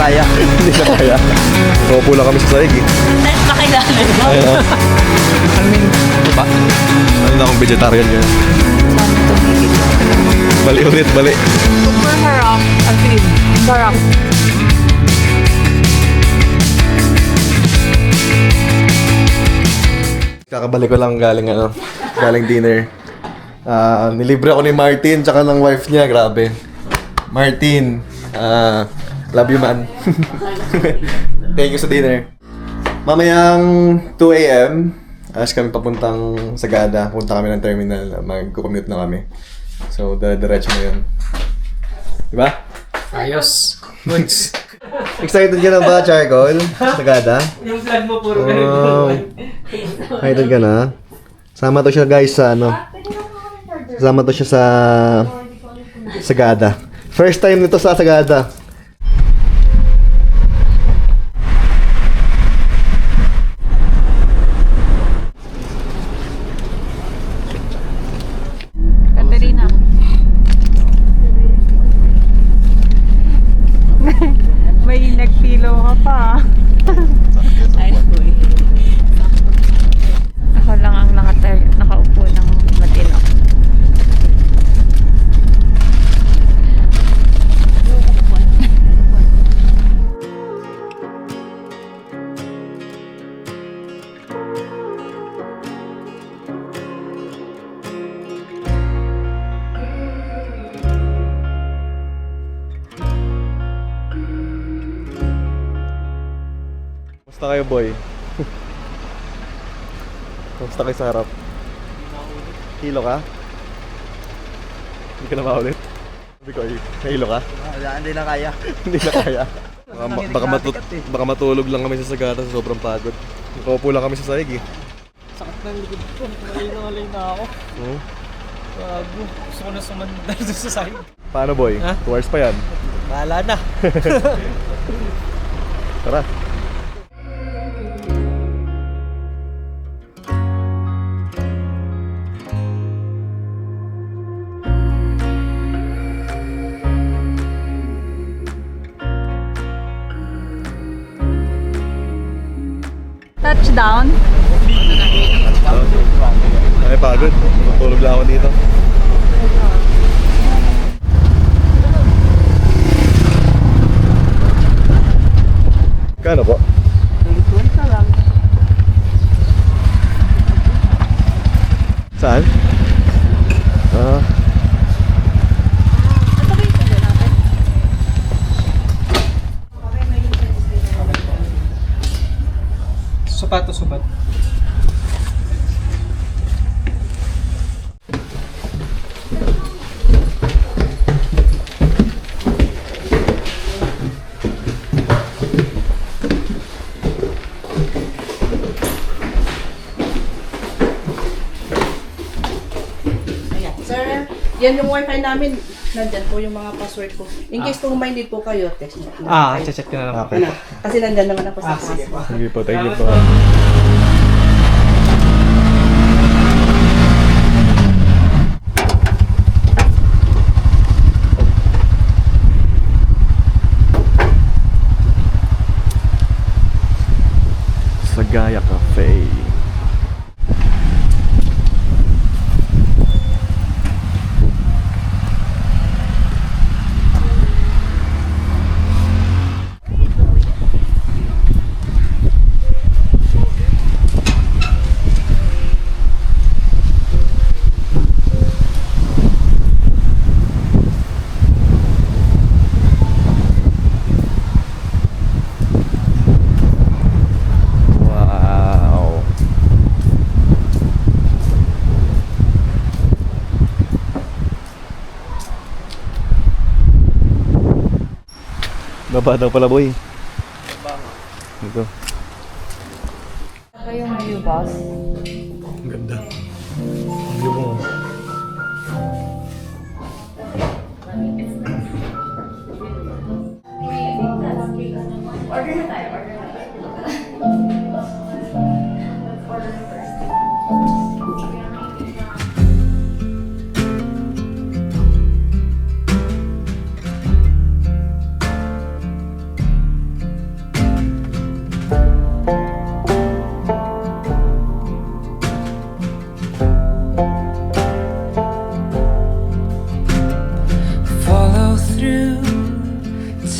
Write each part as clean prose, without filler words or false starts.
kaya. Hindi na kaya. Opo lang kami sa sahig eh. Nakilala mo? Ayun o. Ano yun? Ba? Ano na akong vegetarian yun? Saan ito bibili? Bali ulit, bali. Super harap. Ang green. Sarap. Kakabalik ko lang galing dinner. Nilibre ako ni Martin tsaka ng wife niya, grabe. Martin, love you man. Thank you sa dinner. Mamayang 2 a.m. As kami papuntang Sagada, punta kami ng terminal, mag-commute na kami. So, diretso na yun. Diba? Ayos. Goods. Excited ka na ba, Charcoal? Sagada? Yung vlog mo puro Oh, excited ka na? Sama to siya guys sa Sama to siya sa Sagada. First time nito sa Sagada. Katerina. May nagpilo ka pa. Ay, boy. Ako lang ang nakaupo ng matino. Kamusta kayo, boy? Kamusta kayo sa harap? Hilo ka? Hindi ka na maulit? Sabi ko, hilo ka? Wala, hindi na kaya. Hindi na kaya. Baka matulog lang kami sa Sagada sa sobrang pagod. Nakaupo lang kami sa sahig eh. Sakit na yung likod ko. Malay na ako. Hmm? Bago. Gusto ko na sumandal doon sa side. Paano, boy? Ha? 2 hours pa yan. Bahala na. Tara. Touchdown. Ay, pagod. Matulog lang ako dito. Kano po? 20 lang. Saan? Ito ba yung sabi natin? Supat. Sir, yan yung wifi namin. Nandyan po yung mga password ko. In case kung minded po kayo, text nyo. Check ko na lang. Okay. Kasi nandyan naman ako sa Sige po. Sige po, thank you po. Sagaya Cafe. Wow. Baba daw pala, boy. Ito. Ito yung view, boss. Ang ganda. Ang view mo.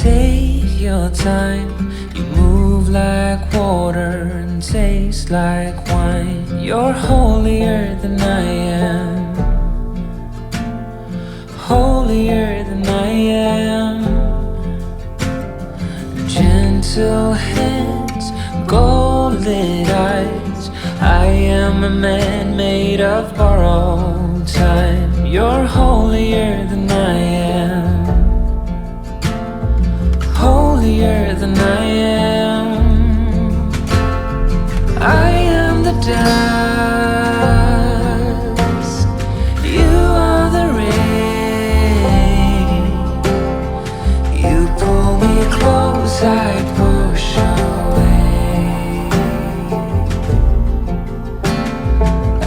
take your time. You move like water and taste like wine. You're holier than I am, holier than I am. Gentle hands, gold-lit eyes. I am a man made of borrowed time. You're holier than I am, holier than I am. I am the dust, you are the rain. You pull me close, I push away.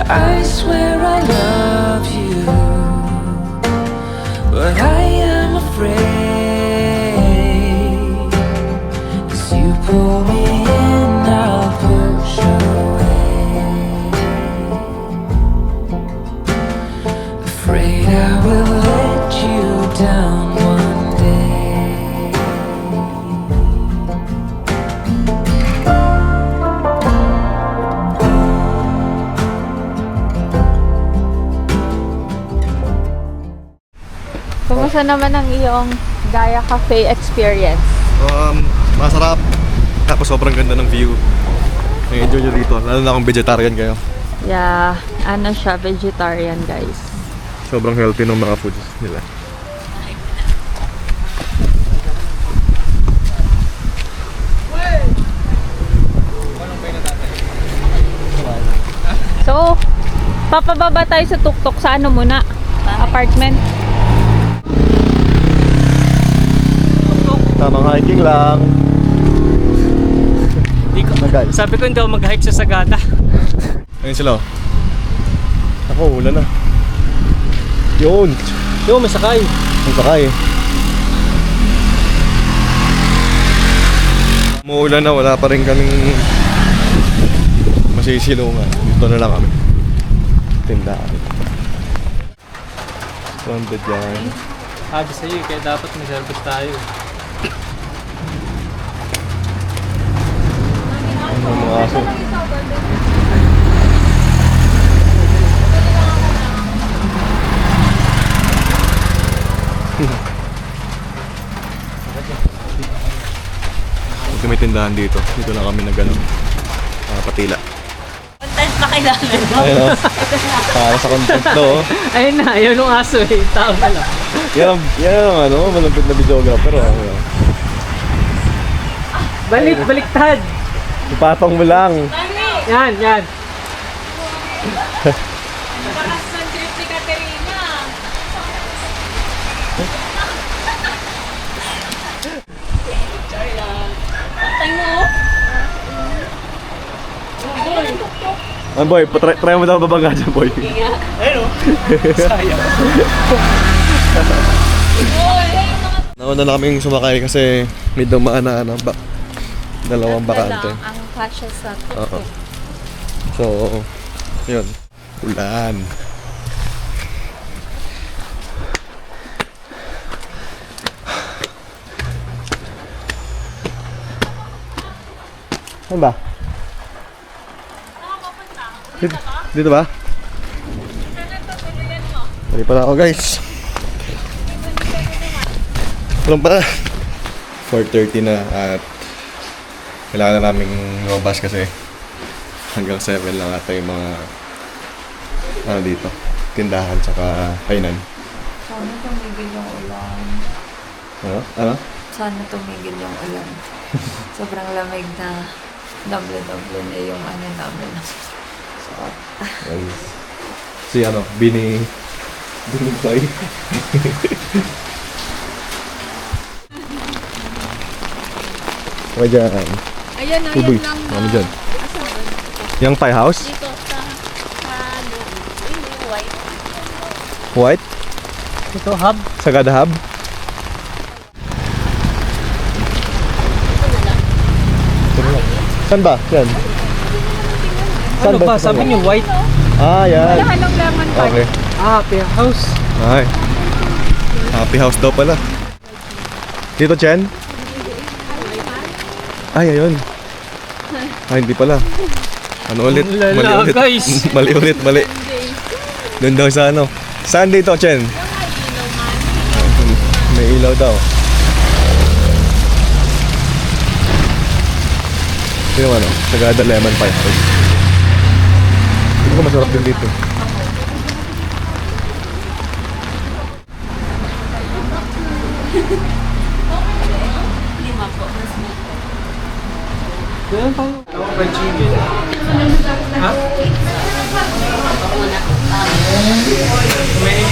I swear I love you, but I am afraid. As you pull me in, I'll push away. Afraid I will let you down one day. Kumusta naman ang iyong Gaia Cafe experience? Masarap. Tapos sobrang ganda ng view. May-enjoy nyo dito. Lalo na kung vegetarian kayo. Yeah, ano siya, vegetarian guys. Sobrang healthy ng mga foods nila. So, papababa tayo sa tuktok sa ano muna? Apartment. Tamang hiking lang. Di ko, guys. sabi ko hindi ako mag-hike sa Sagada. Ayun sila. Ako, ulan na. Yun. Yo, may sakay. Ang sakay. Umuulan na, wala pa rin kaming masisilungan. Dito na lang kami. Tindahan. Stranded yan. Sabi sa'yo, kaya dapat may service tayo. Ano mga aso? Pag may tindahan dito, dito lang kami nag-ano, patila. Content pa kailangan. Ayun o. Para sa content to. Oh. Ayun na, yun yung aso eh. Tao na lang. Yan ang ano, malapit na videographer. Oh. Baliktad. Ipatong mo lang. Yan, yan. Ah, boy, try mo daw babangga dyan, boy. Ayun o. Sayang. Nauna na kaming sumakay kasi may dumaan na ano, dalawang bakante. Ang kasya sa Oo. So, yun. Ulan. Saan ba? Dito ba? Dali pala ako guys. Walang pala. 4:30 na at kailangan na naming lumabas kasi hanggang 7 lang ata yung mga ano dito, tindahan tsaka kainan. Sana tumigil yung ulan. Ano? Ano? Sana tumigil yung ulan. Sobrang lamig na doble-doble na yung ano namin. So, Si ano, Bini Boy. Okay dyan. ayan na, Uboy. yan lang na. Ano dyan? Yung Thai house? Dito sa white. White? Ito, hub. Sagada Hub? Saan ba? Yan. Saan Ano ba? Sabi niyo white. Ah, yan. Anong lemon pa? Okay. Ah, happy house. Ay. Happy house daw pala. Dito, Chen? Ay, ayun. Ay, hindi pala. Ano ulit? Lala, Mali ulit. guys. Mali ulit, mali. Doon daw sa ano. Saan dito, Chen? May ilaw daw. Ito yung ano, Sagada Lemon Pie. Ito ko masarap din dito. Fried chicken. Ha? May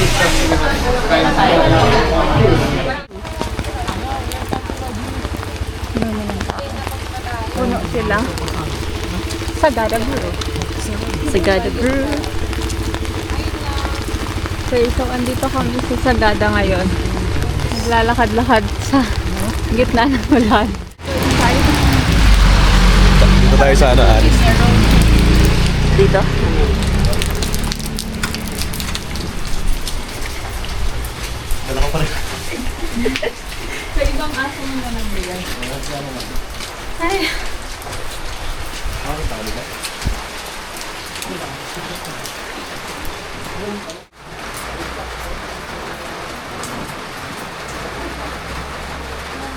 Puno sila. Sagada Brew. Sagada Brew. So andito kami sa Sagada ngayon. Naglalakad-lakad sa gitna ng ulan. Dito tayo sa ano, Alice. Dito? Dala ko pa rin. Sa ibang aso mo na nagbigay. Ay.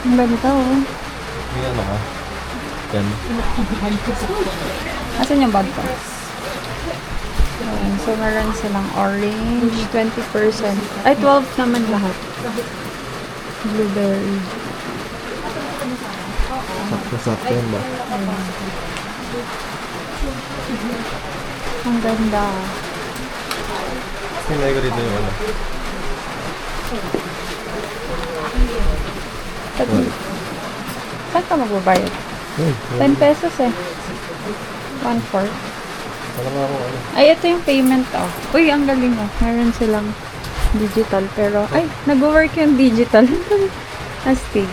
Ang ganda oh. May ano ka? Yan. Asan yung bag ko? Ayan, so meron silang orange, 20%. Ay, 12 naman lahat. Blueberry. Sakto yan ba? Ang ganda. Hinay ko dito yung ano. Saan ka magbabayad? 10 pesos eh. 1/4. Wala nga ako ano. Ay, ito yung payment oh. Uy, ang galing oh. Meron silang digital pero, ay, nag-work yung digital. Astig.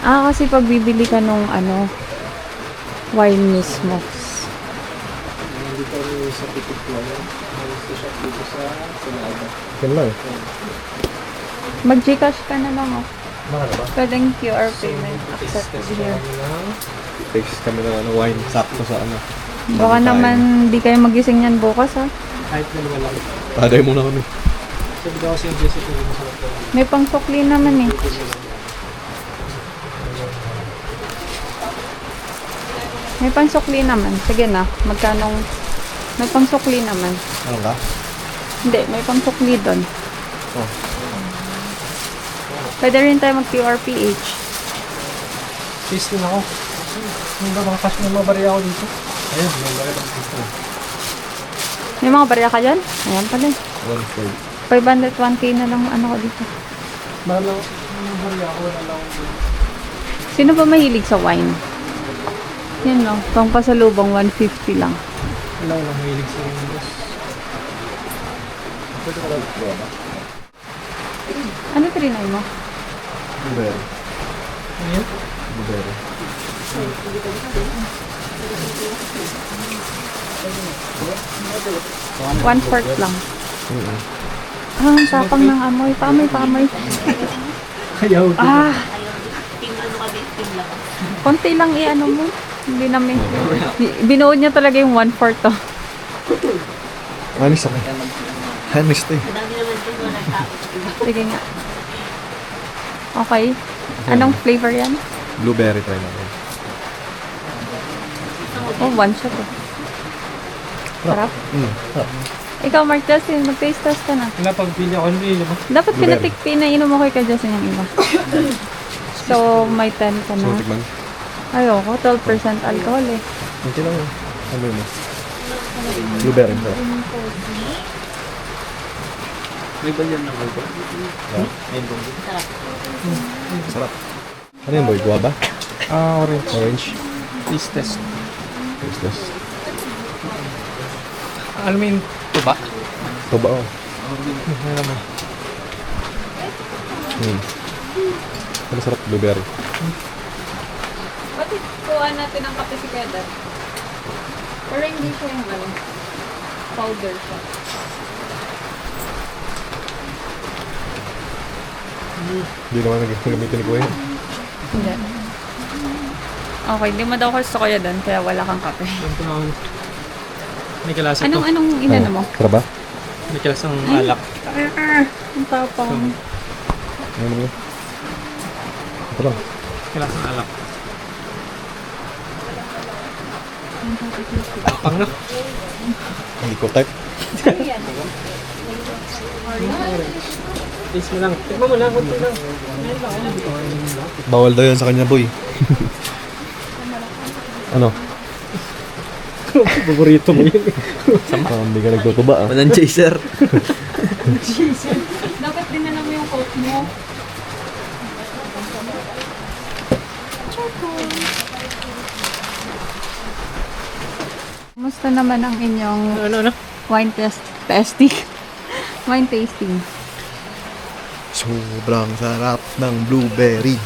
Kasi pag bibili ka nung ano, wine mismo. Yan lang. Mag-Gcash ka na lang oh. Nakala ba? Pwedeng QR payment accepted here. Takes kami ng ano, wine. Sakto sa ano. Baka naman di kayo magising yan bukas ha. Kahit dalawa lang. Taday muna kami. Sabi daw kasi yung Jessica yung masarap daw. May pangsukli naman eh. May pangsukli naman. Sige na. Magkanong... May pangsukli naman. Ano ka? Hindi, may pangsukli doon. Oh. Pwede rin tayo mag-QRPH. Cheese din ako. Yung ba mga cash na mabarya ako dito? Ayun, may barya ako dito. May mga barya ka dyan? Ayan pala eh. 1/4. 501k na lang ano ko dito. Mahal lang. Yung barya ako, wala lang ako. Sino ba mahilig sa wine? Yan lang. Pang pasalubong 150 lang. Wala lang, mahilig sa Windows. Ano trinay mo? Blueberry. Ayun. Blueberry. 1/4 lang. Ang tapang ng amoy. Paamoy. Ayaw. Konti lang i-ano mo. Hindi namin. Binuod niya talaga yung 1/4 to. Anis ako. Anis to eh. Sige nga. Okay. Anong flavor yan? Blueberry try natin. Oh, one shot eh. Sarap. Ikaw, Mark Justin, mag-taste test ka na. Pinapagbili ako nila ba? Dapat Blueberry. pinainom mo kay Justin yung iba. So, may 10 ka So, na. tikman. Ayoko, 12% alcohol eh. Kunti lang yun. Ano yun? Blueberry. Sarap. May balyan ng alcohol. Sarap. Ano yun boy? Guava? Orange. Orange? Taste test. Taste test. Alam mo yung tuba? Ito ba oh? Ano naman? Ano sarap? Blueberry. Pati kuha natin ang kape together. Pero hindi siya yung ano, powder siya. Hindi naman nagamitin ni Kuya. Hindi. Okay, di mo daw gusto kaya doon, kaya wala kang kape. Alam ko naman. May kalasa to. Anong inano mo? Tara ba? May kalasang alak. Ang tapang. Ano mo? Ito lang. Kalasang alak. Tapang na. Hindi ko type. Taste mo lang. Tikman mo lang. Kunti lang. Bawal daw yan sa kanya, boy. Ano? Paborito mo yun. Hindi ka nagtutuba ah. Walang chaser. Dapat dinala mo yung coat mo. Kumusta naman ang inyong Ano? wine tasting? Wine tasting. Sobrang sarap ng blueberry.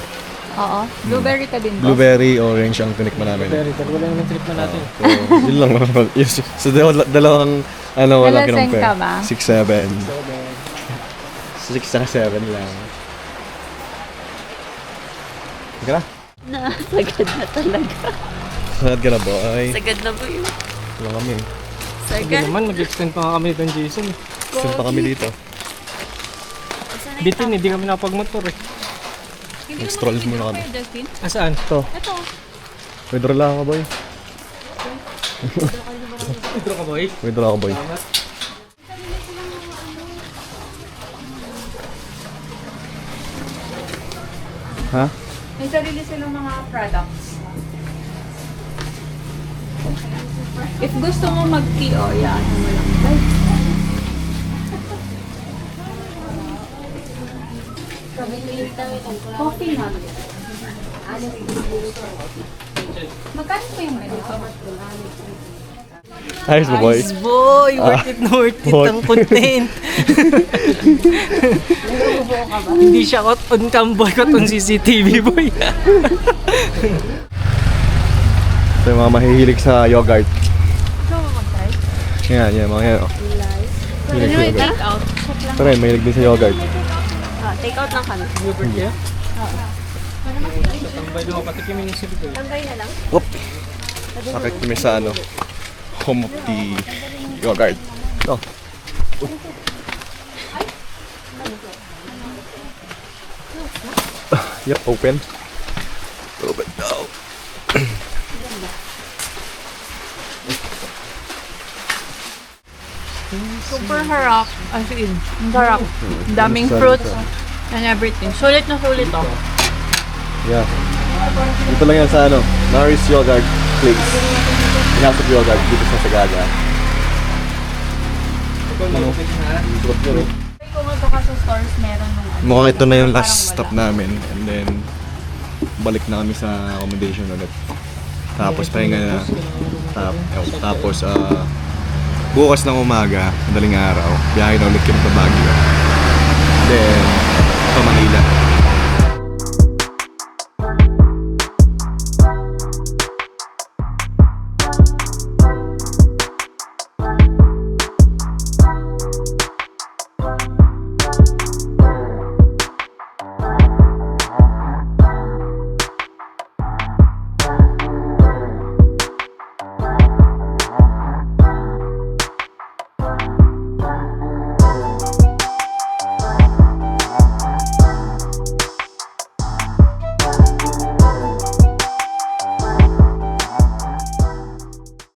Oo. Blueberry ka din ba? Blueberry, orange ang tinikman namin. Very good. Wala naman trip na natin. So, yun lang. Yes. So, dalawang, walang Nalaseng kinumpay. ka ba? 6-7. 6 saka 7 lang. Sige na. Sagad na talaga. Sanad ka na, boy. Sagad na po yun. Wala kami. Hindi naman. Mag-extend pa nga kami doon, Jason. Saan pa kami dito? Bitin, hindi kami nakapag-motor eh. Mag-stroll muna kami. Justin? Asaan? Ito. Ito. Withdraw lang ako, boy. Withdraw ka, boy. Withdraw ako, boy. Ha? May sarili silang mga products. If gusto mo mag-PO, yan mo lang. Coffee na. Magkano po yung ganito? Ayos mo, boy. Boy, worth it na worth it What? ang content. Hindi siya on cam boy, on CCTV boy. So, yung mga mahihilig sa yogurt. Ikaw mo mag-try? Yan, mga yan. Oh. Hilig sa yogurt. Take out. Ito rin, mahilig din sa yogurt. Take out lang kami. Yogurt kaya? Tambay doon, patikimin yung silip eh. Oop! Sakit kami sa home of the yogurt. Ito. Yep, open. Open now. Super harap. As in, ang sarap. Daming fruits and everything. Sulit na sulit to. Yeah. Dito lang yan sa Maris Yogurt Place. Pinasok yogurt dito sa Sagaga. Sarap yun, oh. Kung ito ka sa stores, meron nung Mukhang ito na yung last Parang stop wala. namin. And then, balik na kami sa accommodation ulit. Tapos pahinga na. Tapos, bukas ng umaga, madaling araw, biyahe na ulit kami sa Baguio. Then, pa Manila.